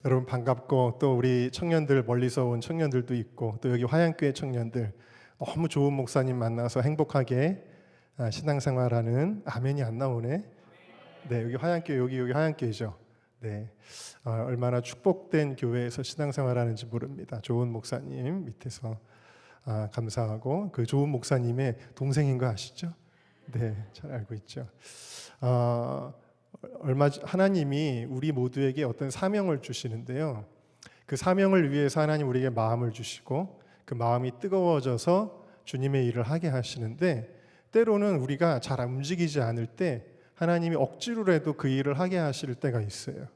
여러분 반갑고, 또 우리 청년들, 멀리서 온 청년들도 있고, 또 여기 화양교회 청년들 너무 좋은 목사님 만나서 행복하게 신앙생활하는. 아멘이 안 나오네. 네, 여기 화양교회, 여기 화양교회죠. 네, 얼마나 축복된 교회에서 신앙생활하는지 모릅니다. 좋은 목사님 밑에서 감사하고, 그 좋은 목사님의 동생인 거 아시죠? 네, 잘 알고 있죠. 하나님이 우리 모두에게 어떤 사명을 주시는데요, 그 사명을 위해서 하나님 우리에게 마음을 주시고, 그 마음이 뜨거워져서 주님의 일을 하게 하시는데, 때로는 우리가 잘 움직이지 않을 때 하나님이 억지로라도 그 일을 하게 하실 때가 있어요.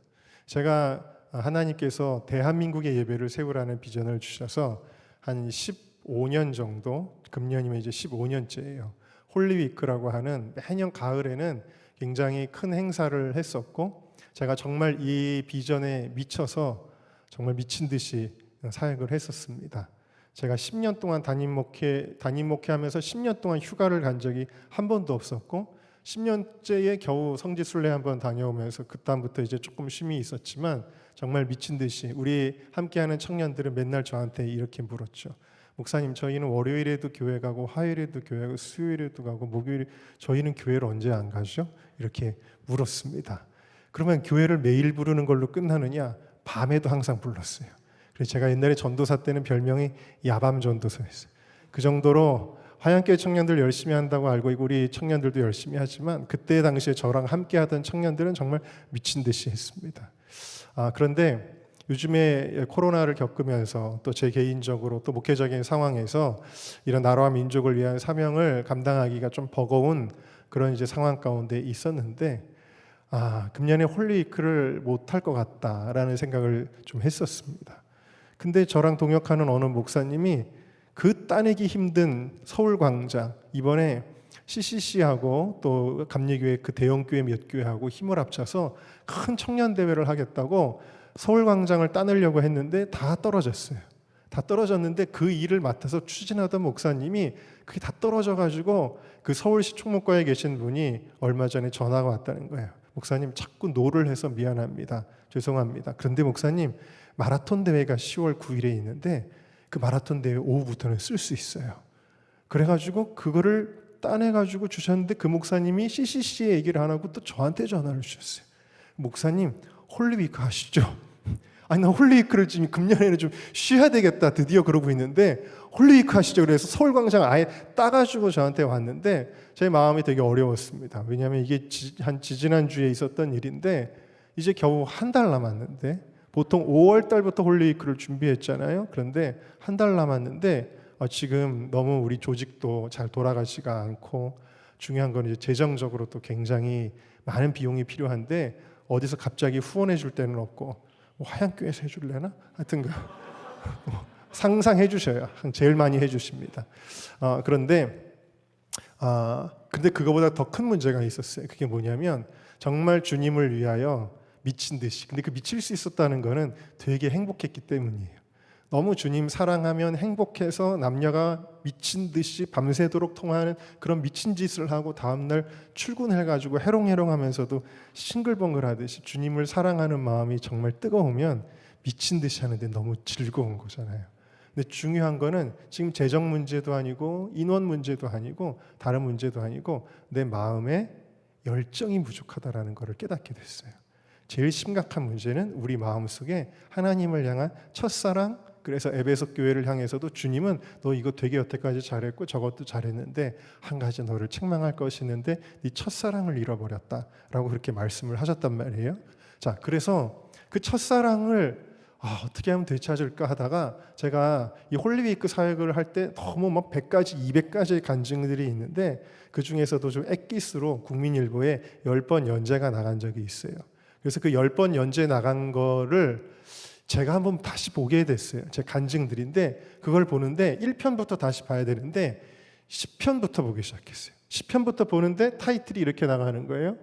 제가 하나님께서 대한민국의 예배를 세우라는 비전을 주셔서 한 15년 정도, 금년이면 이제 15년째예요. 홀리위크라고 하는 매년 가을에는 굉장히 큰 행사를 했었고, 제가 정말 이 비전에 미쳐서 정말 미친 듯이 사역을 했었습니다. 제가 10년 동안 담임 목회하면서 10년 동안 휴가를 간 적이 한 번도 없었고, 10년째에 겨우 성지순례 한번 다녀오면서 그다음부터 이제 조금 쉼이 있었지만, 정말 미친 듯이 우리 함께하는 청년들은 맨날 저한테 이렇게 물었죠. 목사님, 저희는 월요일에도 교회 가고, 화요일에도 교회 가고, 수요일에도 가고, 목요일, 저희는 교회를 언제 안 가죠? 이렇게 물었습니다. 그러면 교회를 매일 부르는 걸로 끝나느냐? 밤에도 항상 불렀어요. 그래서 제가 옛날에 전도사 때는 별명이 야밤 전도사였어요. 그 정도로 화양교회 청년들 열심히 한다고 알고 있고, 우리 청년들도 열심히 하지만, 그때 당시에 저랑 함께 하던 청년들은 정말 미친 듯이 했습니다. 그런데 요즘에 코로나를 겪으면서, 또 제 개인적으로 또 목회적인 상황에서 이런 나라와 민족을 위한 사명을 감당하기가 좀 버거운 그런 이제 상황 가운데 있었는데, 금년에 홀리위크를 못할 것 같다라는 생각을 좀 했었습니다. 근데 저랑 동역하는 어느 목사님이 그 따내기 힘든 서울광장, 이번에 CCC하고 또 감리교회 그 대형교회 몇 교회하고 힘을 합쳐서 큰 청년대회를 하겠다고 서울광장을 따내려고 했는데 다 떨어졌어요. 다 떨어졌는데 그 일을 맡아서 추진하던 목사님이 그게 다 떨어져가지고 그 서울시 총무과에 계신 분이 얼마 전에 전화가 왔다는 거예요. 목사님, 자꾸 노를 해서 미안합니다. 죄송합니다. 그런데 목사님, 마라톤 대회가 10월 9일에 있는데 그 마라톤 대회 오후부터는 쓸 수 있어요. 그래가지고 그거를 따내가지고 주셨는데, 그 목사님이 CCC에 얘기를 안 하고 또 저한테 전화를 주셨어요. 목사님, 홀리위크 하시죠? 아니, 나 홀리위크를 지금 금년에는 좀 쉬어야 되겠다 드디어 그러고 있는데, 홀리위크 하시죠? 그래서 서울광장 아예 따가지고 저한테 왔는데, 제 마음이 되게 어려웠습니다. 왜냐하면 이게 지지난주에 있었던 일인데 이제 겨우 한 달 남았는데, 보통 5월 달부터 홀리위크를 준비했잖아요. 그런데 한 달 남았는데 지금 너무 우리 조직도 잘 돌아가지가 않고, 중요한 건 이제 재정적으로 또 굉장히 많은 비용이 필요한데, 어디서 갑자기 후원해 줄 데는 없고, 화양교회에서 해줄래나? 하여튼 상상해 주셔요. 제일 많이 해주십니다. 그런데 그거보다 더 큰 문제가 있었어요. 그게 뭐냐면, 정말 주님을 위하여 미친 듯이, 근데 그 미칠 수 있었다는 거는 되게 행복했기 때문이에요. 너무 주님 사랑하면 행복해서 남녀가 미친 듯이 밤새도록 통화하는 그런 미친 짓을 하고, 다음날 출근해가지고 해롱해롱하면서도 싱글벙글 하듯이 주님을 사랑하는 마음이 정말 뜨거우면 미친 듯이 하는데 너무 즐거운 거잖아요. 근데 중요한 거는 지금 재정 문제도 아니고 인원 문제도 아니고 다른 문제도 아니고, 내 마음에 열정이 부족하다라는 것을 깨닫게 됐어요. 제일 심각한 문제는 우리 마음속에 하나님을 향한 첫사랑. 그래서 에베소 교회를 향해서도 주님은 너 이거 되게 여태까지 잘했고 저것도 잘했는데 한 가지 너를 책망할 것이 있는데 네 첫사랑을 잃어버렸다라고 그렇게 말씀을 하셨단 말이에요. 자, 그래서 그 첫사랑을 어떻게 하면 되찾을까 하다가, 제가 이 홀리위크 사역을 할 때 너무 100가지 200가지의 간증들이 있는데, 그 중에서도 좀 엑기스로 국민일보에 10번 연재가 나간 적이 있어요. 그래서 그 10번 연재 나간 거를 제가 한번 다시 보게 됐어요. 제 간증들인데, 그걸 보는데 1편부터 다시 봐야 되는데 10편부터 보기 시작했어요. 10편부터 보는데 타이틀이 이렇게 나가는 거예요.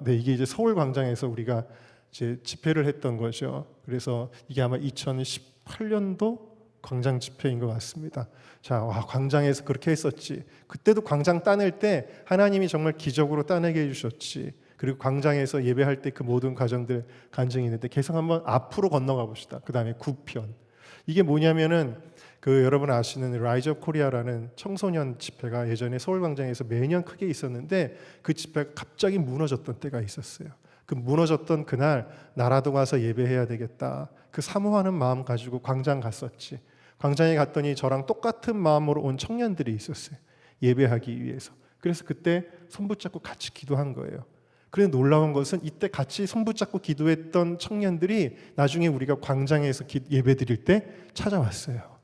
네, 이게 이제 서울광장에서 우리가 이제 집회를 했던 거죠. 그래서 이게 아마 2018년도 광장 집회인 것 같습니다. 자, 광장에서 그렇게 했었지. 그때도 광장 따낼 때 하나님이 정말 기적으로 따내게 해주셨지. 그리고 광장에서 예배할 때 그 모든 과정들 간증이 있는데 계속 한번 앞으로 건너가 봅시다. 그 다음에 9편. 이게 뭐냐면은 그 여러분 아시는 라이즈 업 코리아라는 청소년 집회가 예전에 서울광장에서 매년 크게 있었는데 그 집회가 갑자기 무너졌던 때가 있었어요. 그 무너졌던 그날 나라도 가서 예배해야 되겠다. 그 사모하는 마음 가지고 광장 갔었지. 광장에 갔더니 저랑 똑같은 마음으로 온 청년들이 있었어요. 예배하기 위해서. 그래서 그때 손 붙잡고 같이 기도한 거예요. 그런데 놀라운 것은 이때 같이 손 붙잡고 기도했던 청년들이 나중에 우리가 광장에서 예배 드릴 때 찾아왔어요.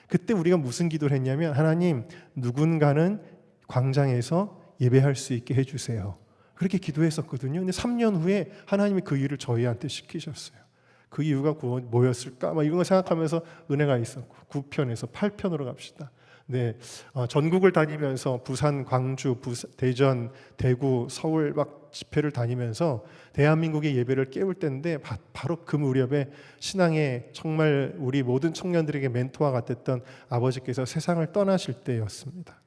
그때 우리가 무슨 기도를 했냐면 하나님 누군가는 광장에서 예배할 수 있게 해주세요. 그렇게 기도했었거든요. 근데 3년 후에 하나님이 그 일을 저희한테 시키셨어요. 그 이유가 뭐였을까? 막 이런 거 생각하면서 은혜가 있었고 9편에서 8편으로 갑시다. 네, 전국을 다니면서 부산, 광주, 대전, 대구, 서울 막 집회를 다니면서 대한민국의 예배를 깨울 때인데 바로 그 무렵에 신앙에 정말 우리 모든 청년들에게 멘토와 같았던 아버지께서 세상을 떠나실 때였습니다.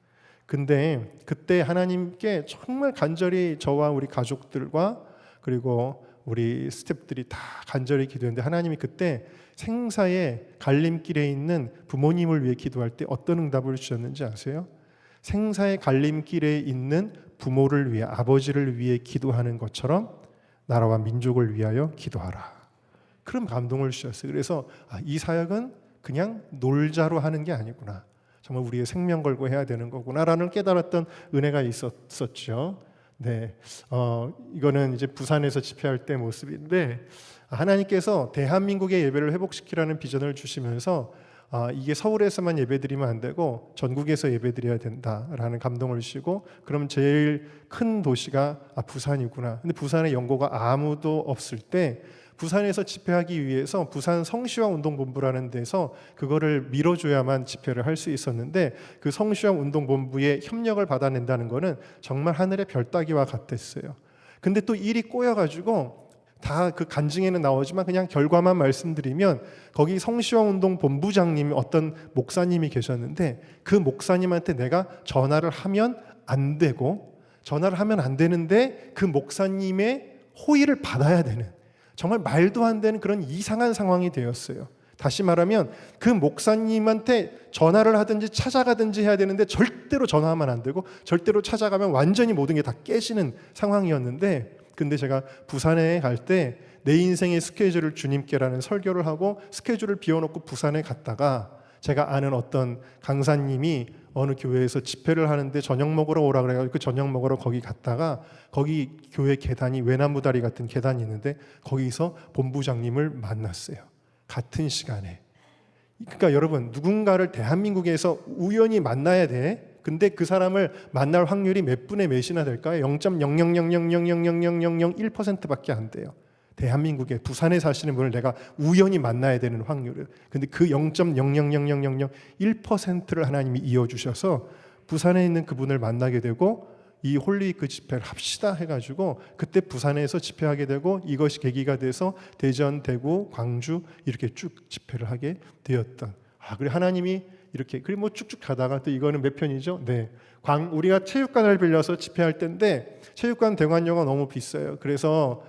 근데 그때 하나님께 정말 간절히 저와 우리 가족들과 그리고 우리 스태프들이 다 간절히 기도했는데 하나님이 그때 생사의 갈림길에 있는 부모님을 위해 기도할 때 어떤 응답을 주셨는지 아세요? 생사의 갈림길에 있는 부모를 위해 아버지를 위해 기도하는 것처럼 나라와 민족을 위하여 기도하라. 그런 감동을 주셨어요. 그래서 이 사역은 그냥 놀자로 하는 게 아니구나. 정말 우리의 생명 걸고 해야 되는 거구나라는 깨달았던 은혜가 있었죠. 네, 이거는 이제 부산에서 집회할 때 모습인데 하나님께서 대한민국의 예배를 회복시키라는 비전을 주시면서 이게 서울에서만 예배드리면 안 되고 전국에서 예배드려야 된다라는 감동을 주시고 그럼 제일 큰 도시가 부산이구나. 근데 부산에 연고가 아무도 없을 때 부산에서 집회하기 위해서 부산 성시황 운동본부라는 데서 그거를 밀어줘야만 집회를 할 수 있었는데 그 성시황 운동본부의 협력을 받아낸다는 거는 정말 하늘의 별 따기와 같았어요. 근데 또 일이 꼬여가지고 다 그 간증에는 나오지만 그냥 결과만 말씀드리면 거기 성시황 운동 본부장님이 어떤 목사님이 계셨는데 그 목사님한테 내가 전화를 하면 안 되고 전화를 하면 안 되는데 그 목사님의 호의를 받아야 되는 정말 말도 안 되는 그런 이상한 상황이 되었어요. 다시 말하면 그 목사님한테 전화를 하든지 찾아가든지 해야 되는데 절대로 전화하면 안 되고 절대로 찾아가면 완전히 모든 게 다 깨지는 상황이었는데 근데 제가 부산에 갈 때 내 인생의 스케줄을 주님께라는 설교를 하고 스케줄을 비워놓고 부산에 갔다가 제가 아는 어떤 강사님이 어느 교회에서 집회를 하는데 저녁 먹으러 오라 그래가지고 그 저녁 먹으러 거기 갔다가 거기 교회 계단이 외나무 다리 같은 계단이 있는데 거기서 본부장님을 만났어요. 같은 시간에. 그러니까 여러분 누군가를 대한민국에서 우연히 만나야 돼. 근데 그 사람을 만날 확률이 몇 분의 몇이나 될까요? 0.000000001%밖에 안 돼요. 대한민국에 부산에 사시는 분을 내가 우연히 만나야 되는 확률은. 근데 그 0.0000001%를 하나님이 이어주셔서 부산에 있는 그분을 만나게 되고 이 홀리위크 집회를 합시다 해가지고 그때 부산에서 집회하게 되고 이것이 계기가 돼서 대전, 대구, 광주 이렇게 쭉 집회를 하게 되었던. 그래 하나님이 이렇게 그리고 뭐 쭉쭉 가다가 또 이거는 몇 편이죠? 네, 우리가 체육관을 빌려서 집회할 때인데 체육관 대관료가 너무 비싸요. 그래서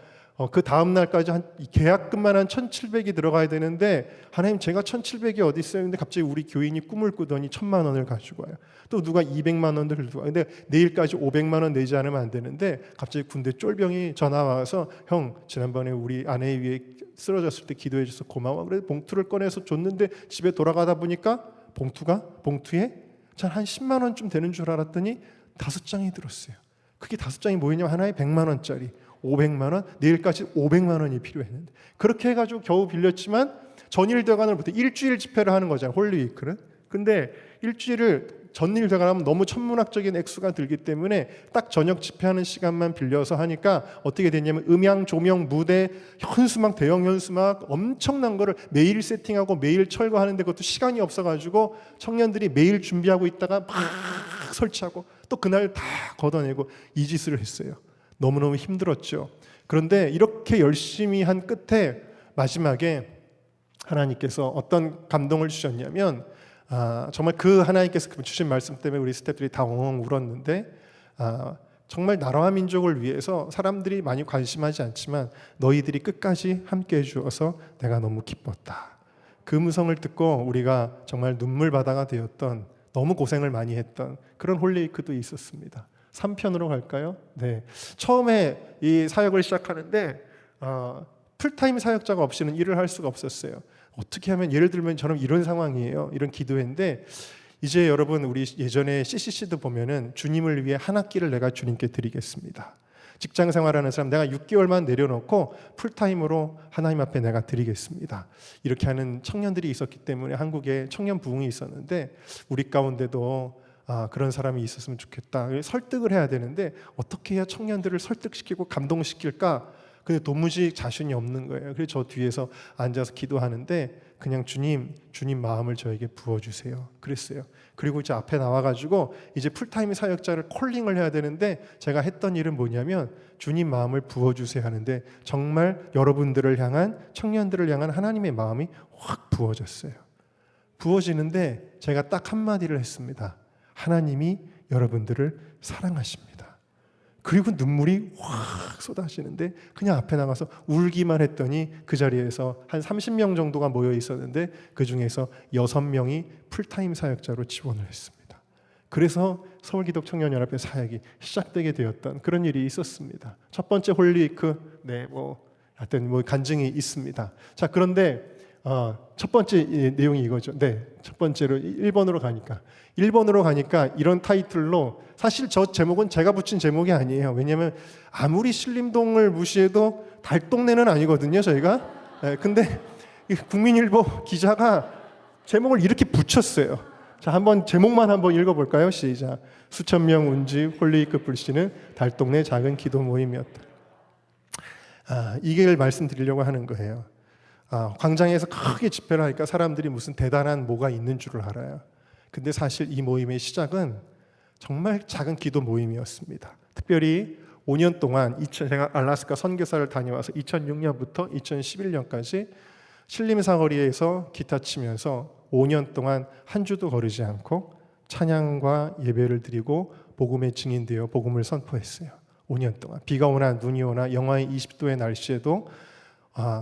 그 다음 날까지 한 계약금만 한 1,700이 들어가야 되는데 하나님 제가 1,700이 어디 있어요? 근데 갑자기 우리 교인이 꿈을 꾸더니 1,000만 원을 가지고 와요. 또 누가 200만 원을 들고 와요. 근데 내일까지 500만 원 내지 않으면 안 되는데 갑자기 군대 쫄병이 전화 와서 형 지난번에 우리 아내 위에 쓰러졌을 때 기도해 줘서 고마워. 그래서 봉투를 꺼내서 줬는데 집에 돌아가다 보니까 봉투에 한 10만 원쯤 되는 줄 알았더니 5장이 들었어요. 그게 5장이 뭐였냐면 하나에 100만 원짜리 500만 원, 내일까지 500만 원이 필요했는데 그렇게 해가지고 겨우 빌렸지만 전일 대관을부터 일주일 집회를 하는 거잖아요. 홀리위크는. 근데 일주일을 전일 대관하면 너무 천문학적인 액수가 들기 때문에 딱 저녁 집회하는 시간만 빌려서 하니까 어떻게 됐냐면 음향, 조명, 무대, 현수막, 대형 현수막 엄청난 거를 매일 세팅하고 매일 철거하는데 그것도 시간이 없어가지고 청년들이 매일 준비하고 있다가 막 설치하고 또 그날 다 걷어내고 이 짓을 했어요. 너무너무 힘들었죠. 그런데 이렇게 열심히 한 끝에 마지막에 하나님께서 어떤 감동을 주셨냐면 정말 그 하나님께서 주신 말씀 때문에 우리 스태프들이 다 엉엉 울었는데 정말 나라와 민족을 위해서 사람들이 많이 관심하지 않지만 너희들이 끝까지 함께해 주어서 내가 너무 기뻤다. 그 음성을 듣고 우리가 정말 눈물바다가 되었던, 너무 고생을 많이 했던 그런 홀리웨이크도 있었습니다. 3편으로 갈까요? 네. 처음에 이 사역을 시작하는데 풀타임 사역자가 없이는 일을 할 수가 없었어요. 어떻게 하면, 예를 들면 저는 이런 상황이에요. 이런 기도회인데, 이제 여러분 우리 예전에 CCC도 보면은 주님을 위해 한 학기를 내가 주님께 드리겠습니다. 직장 생활하는 사람 내가 6개월만 내려놓고 풀타임으로 하나님 앞에 내가 드리겠습니다. 이렇게 하는 청년들이 있었기 때문에 한국에 청년 부흥이 있었는데, 우리 가운데도 그런 사람이 있었으면 좋겠다. 설득을 해야 되는데 어떻게 해야 청년들을 설득시키고 감동시킬까? 근데 도무지 자신이 없는 거예요. 그래서 저 뒤에서 앉아서 기도하는데 그냥 주님 마음을 저에게 부어주세요 그랬어요. 그리고 이제 앞에 나와가지고 이제 풀타임 사역자를 콜링을 해야 되는데, 제가 했던 일은 뭐냐면 주님 마음을 부어주세요 하는데, 정말 여러분들을 향한, 청년들을 향한 하나님의 마음이 확 부어졌어요. 부어지는데 제가 딱 한마디를 했습니다. 하나님이 여러분들을 사랑하십니다. 그리고 눈물이 확 쏟아지는데 그냥 앞에 나가서 울기만 했더니 그 자리에서 한 30명 정도가 모여 있었는데 그 중에서 6명이 풀타임 사역자로 지원을 했습니다. 그래서 서울기독청년연합회 사역이 시작되게 되었던 그런 일이 있었습니다. 첫 번째 홀리웨이크, 하여튼 간증이 있습니다. 자, 그런데 첫 번째 내용이 이거죠. 네, 첫 번째로 1번으로 가니까 이런 타이틀로, 사실 저 제목은 제가 붙인 제목이 아니에요. 왜냐하면 아무리 신림동을 무시해도 달동네는 아니거든요, 저희가. 네, 근데 국민일보 기자가 제목을 이렇게 붙였어요. 자, 한번 제목만 한번 읽어볼까요? 시작. 수천 명 운지 홀리웨이크 불씨는 달동네 작은 기도 모임이었다. 이걸 말씀드리려고 하는 거예요. 광장에서 크게 집회를 하니까 사람들이 무슨 대단한 뭐가 있는 줄을 알아요. 근데 사실 이 모임의 시작은 정말 작은 기도 모임이었습니다. 특별히 5년 동안 제가 알래스카 선교사를 다녀와서 2006년부터 2011년까지 신림사거리에서 기타 치면서 5년 동안 한 주도 거르지 않고 찬양과 예배를 드리고 복음의 증인되어 복음을 선포했어요. 5년 동안 비가 오나 눈이 오나 영하의 20도의 날씨에도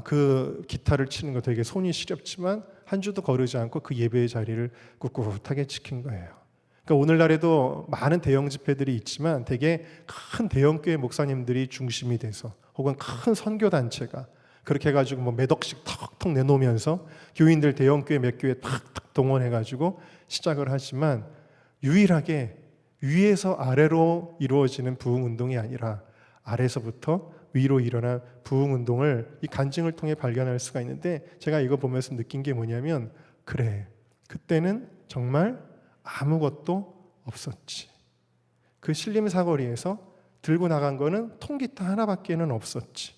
그 기타를 치는 거 되게 손이 시렵지만 한 주도 거르지 않고 그 예배의 자리를 꿋꿋하게 지킨 거예요. 그러니까 오늘날에도 많은 대형 집회들이 있지만 되게 큰 대형교회 목사님들이 중심이 돼서, 혹은 큰 선교단체가 그렇게 해가지고 몇 억씩 턱턱 내놓으면서 교인들 대형교회 몇 교회 탁탁 동원해가지고 시작을 하지만, 유일하게 위에서 아래로 이루어지는 부흥운동이 아니라 아래서부터 위로 일어난 부흥운동을 이 간증을 통해 발견할 수가 있는데, 제가 이거 보면서 느낀 게 뭐냐면, 그래, 그때는 정말 아무것도 없었지. 그 신림사거리에서 들고 나간 거는 통기타 하나밖에는 없었지.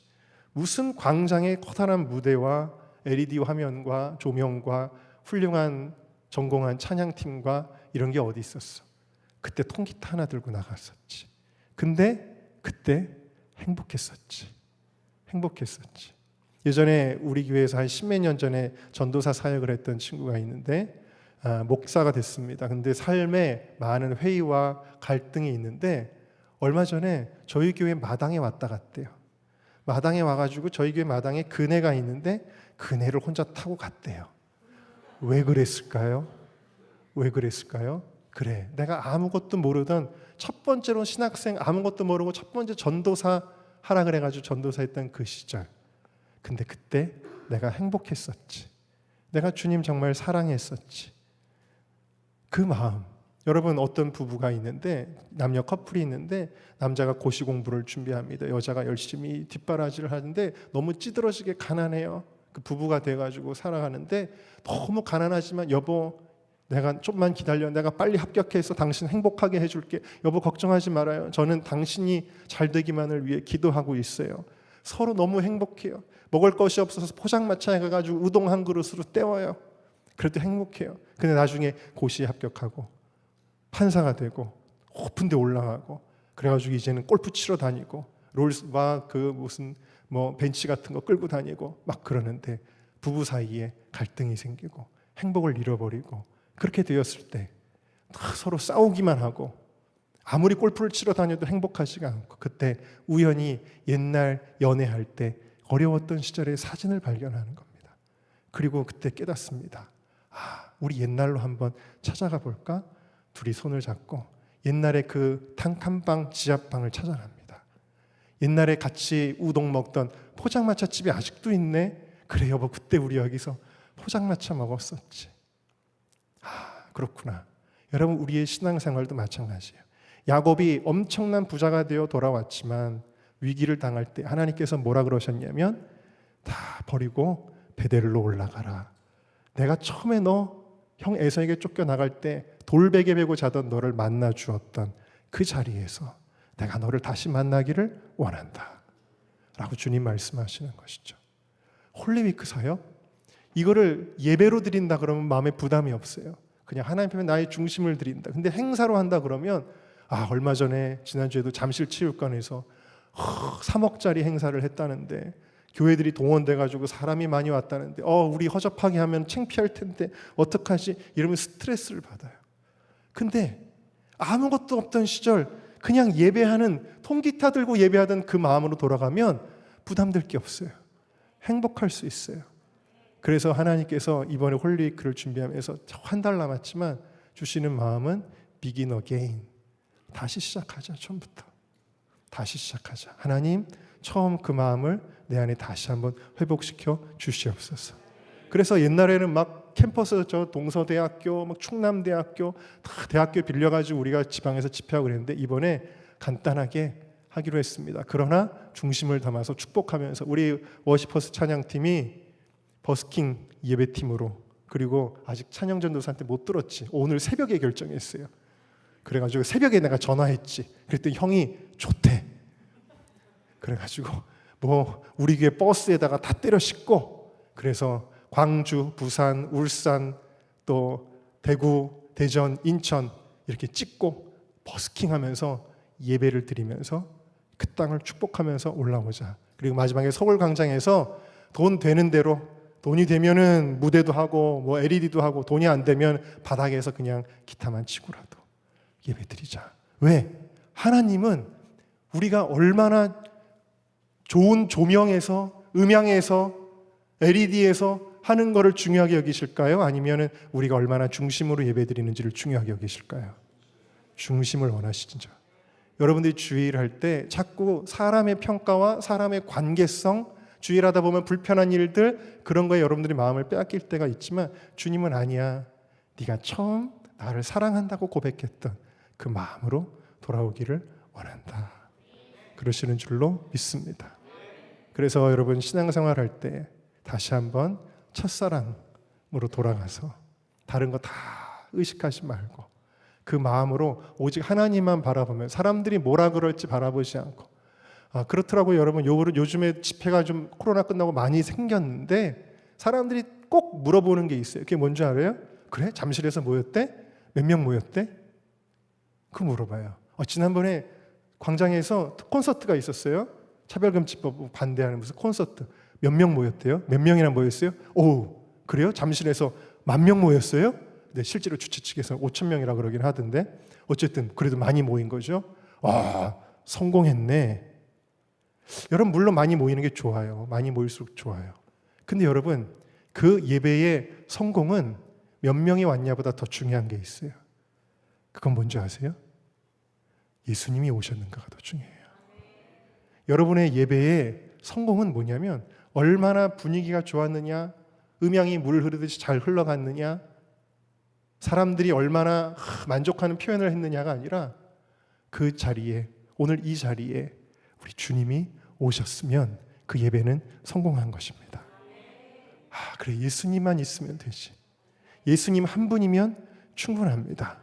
무슨 광장에 커다란 무대와 LED 화면과 조명과 훌륭한 전공한 찬양팀과 이런 게 어디 있었어. 그때 통기타 하나 들고 나갔었지. 근데 그때 행복했었지. 예전에 우리 교회에서 한 10몇 년 전에 전도사 사역을 했던 친구가 있는데 목사가 됐습니다. 근데 삶에 많은 회의와 갈등이 있는데 얼마 전에 저희 교회 마당에 왔다 갔대요. 마당에 와가지고 저희 교회 마당에 그네가 있는데 그네를 혼자 타고 갔대요. 왜 그랬을까요? 그래, 내가 아무것도 모르던 첫 번째로 신학생 아무것도 모르고 첫 번째 전도사 하라 그래가지고 전도사 했던 그 시절. 근데 그때 내가 행복했었지. 내가 주님 정말 사랑했었지. 그 마음. 여러분, 어떤 부부가 있는데, 남녀 커플이 있는데 남자가 고시 공부를 준비합니다. 여자가 열심히 뒷바라지를 하는데 너무 찌들어지게 가난해요. 그 부부가 돼가지고 살아가는데 너무 가난하지만, 여보 내가 좀만 기다려, 내가 빨리 합격해서 당신 행복하게 해줄게, 여보 걱정하지 말아요, 저는 당신이 잘 되기만을 위해 기도하고 있어요. 서로 너무 행복해요. 먹을 것이 없어서 포장마차에 가가지고 우동 한 그릇으로 때워요. 그래도 행복해요. 근데 나중에 고시에 합격하고 판사가 되고 높은 데 올라가고, 그래가지고 이제는 골프 치러 다니고 롤스와 그 무슨 벤치 같은 거 끌고 다니고 막 그러는데, 부부 사이에 갈등이 생기고 행복을 잃어버리고 그렇게 되었을 때 서로 싸우기만 하고 아무리 골프를 치러 다녀도 행복하지가 않고 그때 우연히 옛날 연애할 때 어려웠던 시절의 사진을 발견하는 겁니다. 그리고 그때 깨닫습니다. 우리 옛날로 한번 찾아가 볼까? 둘이 손을 잡고 옛날에 그 단칸방 지하방을 찾아납니다. 옛날에 같이 우동 먹던 포장마차 집이 아직도 있네. 그래 여보, 그때 우리 여기서 포장마차 먹었었지. 그렇구나. 여러분, 우리의 신앙생활도 마찬가지예요. 야곱이 엄청난 부자가 되어 돌아왔지만 위기를 당할 때 하나님께서 뭐라 그러셨냐면 다 버리고 베델로 올라가라. 내가 처음에 너 형 에서에게 쫓겨나갈 때 돌베개 베고 자던 너를 만나 주었던 그 자리에서 내가 너를 다시 만나기를 원한다 라고 주님 말씀하시는 것이죠. 홀리위크 사역? 이거를 예배로 드린다 그러면 마음에 부담이 없어요. 그냥 하나님 앞에 나의 중심을 드린다. 근데 행사로 한다 그러면 얼마 전에 지난주에도 잠실체육관에서 3억짜리 행사를 했다는데 교회들이 동원돼가지고 사람이 많이 왔다는데 우리 허접하게 하면 창피할 텐데 어떡하지? 이러면 스트레스를 받아요. 근데 아무것도 없던 시절 그냥 예배하는 통기타 들고 예배하던 그 마음으로 돌아가면 부담될 게 없어요. 행복할 수 있어요. 그래서 하나님께서 이번에 홀리위크를 준비하면서 한 달 남았지만 주시는 마음은 begin again. 다시 시작하자. 처음부터 다시 시작하자. 하나님, 처음 그 마음을 내 안에 다시 한번 회복시켜 주시옵소서. 그래서 옛날에는 막 캠퍼스 동서대학교, 막 충남대학교 다 대학교 빌려가지고 우리가 지방에서 집회하고 그랬는데 이번에 간단하게 하기로 했습니다. 그러나 중심을 담아서 축복하면서 우리 워시퍼스 찬양팀이 버스킹 예배팀으로, 그리고 아직 찬양전도사한테 못 들었지. 오늘 새벽에 결정했어요. 그래가지고 새벽에 내가 전화했지. 그랬더니 형이 좋대. 그래가지고 우리 교회 버스에다가 다 때려 싣고, 그래서 광주, 부산, 울산, 또 대구, 대전, 인천 이렇게 찍고 버스킹하면서 예배를 드리면서 그 땅을 축복하면서 올라오자. 그리고 마지막에 서울 광장에서 돈 되는 대로, 돈이 되면은 무대도 하고 LED도 하고, 돈이 안 되면 바닥에서 그냥 기타만 치고라도 예배드리자. 왜? 하나님은 우리가 얼마나 좋은 조명에서, 음향에서, LED에서 하는 거를 중요하게 여기실까요? 아니면은 우리가 얼마나 중심으로 예배드리는지를 중요하게 여기실까요? 중심을 원하시죠. 여러분들이 주일을 할 때 자꾸 사람의 평가와 사람의 관계성, 주일하다 보면 불편한 일들, 그런 거에 여러분들이 마음을 빼앗길 때가 있지만 주님은 아니야. 네가 처음 나를 사랑한다고 고백했던 그 마음으로 돌아오기를 원한다. 그러시는 줄로 믿습니다. 그래서 여러분, 신앙생활 할 때 다시 한번 첫사랑으로 돌아가서 다른 거 다 의식하지 말고 그 마음으로 오직 하나님만 바라보면, 사람들이 뭐라 그럴지 바라보지 않고. 그렇더라고요. 여러분, 요즘에 집회가 좀 코로나 끝나고 많이 생겼는데 사람들이 꼭 물어보는 게 있어요. 그게 뭔지 알아요? 그래? 잠실에서 모였대? 몇 명 모였대? 그거 물어봐요. 지난번에 광장에서 콘서트가 있었어요. 차별금지법 반대하는 무슨 콘서트. 몇 명 모였대요? 몇 명이나 모였어요? 오, 그래요? 잠실에서 10,000명 모였어요? 네, 실제로 주최 측에서 5,000명이라 그러긴 하던데 어쨌든 그래도 많이 모인 거죠. 와, 성공했네. 여러분, 물론 많이 모이는 게 좋아요. 많이 모일수록 좋아요. 근데 여러분, 그 예배의 성공은 몇 명이 왔냐보다 더 중요한 게 있어요. 그건 뭔지 아세요? 예수님이 오셨는가가 더 중요해요. 여러분의 예배의 성공은 뭐냐면 얼마나 분위기가 좋았느냐, 음향이 물 흐르듯이 잘 흘러갔느냐, 사람들이 얼마나 만족하는 표현을 했느냐가 아니라 그 자리에, 오늘 이 자리에 우리 주님이 오셨으면 그 예배는 성공한 것입니다. 그래, 예수님만 있으면 되지. 예수님 한 분이면 충분합니다.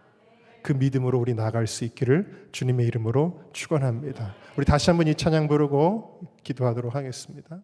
그 믿음으로 우리 나아갈 수 있기를 주님의 이름으로 축원합니다. 우리 다시 한번 이 찬양 부르고 기도하도록 하겠습니다.